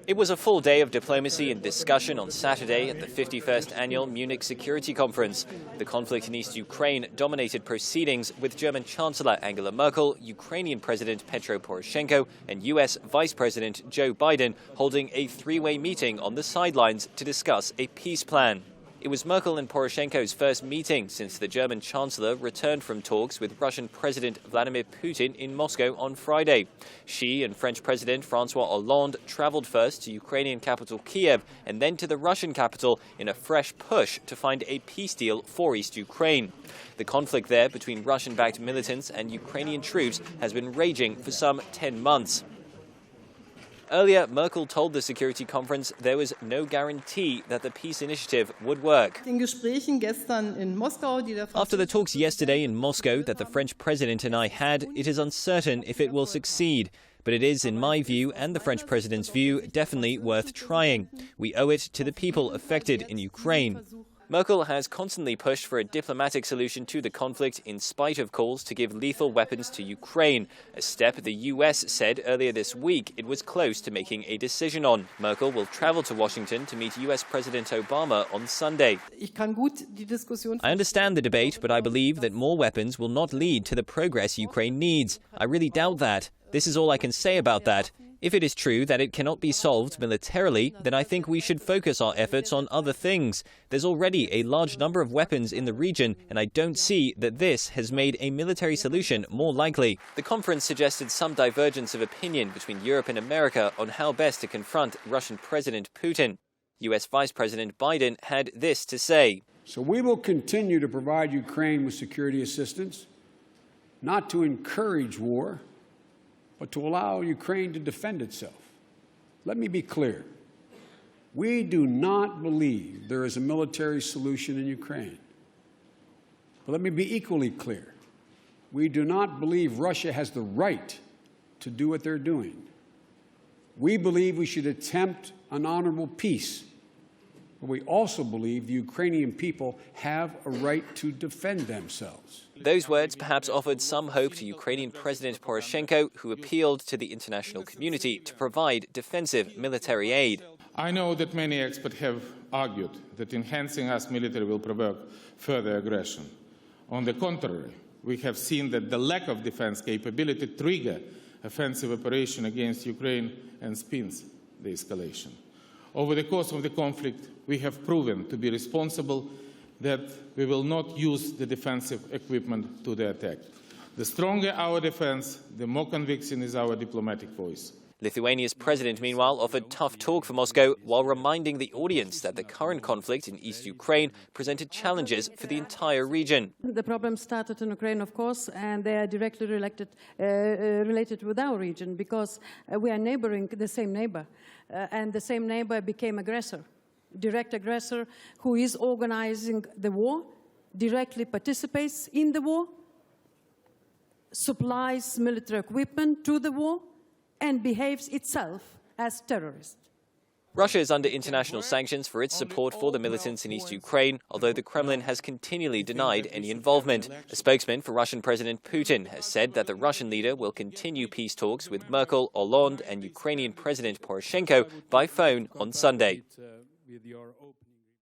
It was a full day of diplomacy and discussion on Saturday at the 51st annual Munich Security Conference. The conflict in East Ukraine dominated proceedings with German Chancellor Angela Merkel, Ukrainian President Petro Poroshenko, and US Vice President Joe Biden holding a three-way meeting on the sidelines to discuss a peace plan. It was Merkel and Poroshenko's first meeting since the German Chancellor returned from talks with Russian President Vladimir Putin in Moscow on Friday. She and French President Francois Hollande traveled first to Ukrainian capital Kiev and then to the Russian capital in a fresh push to find a peace deal for East Ukraine. The conflict there between Russian-backed militants and Ukrainian troops has been raging for some 10 months. Earlier, Merkel told the security conference there was no guarantee that the peace initiative would work. After the talks yesterday in Moscow that the French president and I had, it is uncertain if it will succeed. But it is, in my view and the French president's view, definitely worth trying. We owe it to the people affected in Ukraine. Merkel has constantly pushed for a diplomatic solution to the conflict in spite of calls to give lethal weapons to Ukraine, a step the US said earlier this week it was close to making a decision on. Merkel will travel to Washington to meet US President Obama on Sunday. I understand the debate, but I believe that more weapons will not lead to the progress Ukraine needs. I really doubt that. This is all I can say about that. If it is true that it cannot be solved militarily, then I think we should focus our efforts on other things. There's already a large number of weapons in the region, and I don't see that this has made a military solution more likely. The conference suggested some divergence of opinion between Europe and America on how best to confront Russian President Putin. US Vice President Biden had this to say. So we will continue to provide Ukraine with security assistance, not to encourage war, but to allow Ukraine to defend itself. Let me be clear. We do not believe there is a military solution in Ukraine. But let me be equally clear. We do not believe Russia has the right to do what they're doing. We believe we should attempt an honorable peace. But we also believe the Ukrainian people have a right to defend themselves. Those words perhaps offered some hope to Ukrainian President Poroshenko, who appealed to the international community to provide defensive military aid. I know that many experts have argued that enhancing us military will provoke further aggression. On the contrary, we have seen that the lack of defense capability triggers offensive operation against Ukraine and speeds the escalation. Over the course of the conflict, we have proven to be responsible, that we will not use the defensive equipment to the attack. The stronger our defense, the more convincing is our diplomatic voice. Lithuania's president, meanwhile, offered tough talk for Moscow while reminding the audience that the current conflict in East Ukraine presented challenges for the entire region. The problem started in Ukraine, of course, and they are directly related with our region because we are neighboring the same neighbor, and the same neighbor became aggressor. Direct aggressor who is organizing the war, directly participates in the war, supplies military equipment to the war, and behaves itself as terrorist. Russia is under international sanctions for its support for the militants in East Ukraine, although the Kremlin has continually denied any involvement. A spokesman for Russian President Putin has said that the Russian leader will continue peace talks with Merkel, Hollande, and Ukrainian President Poroshenko by phone on Sunday.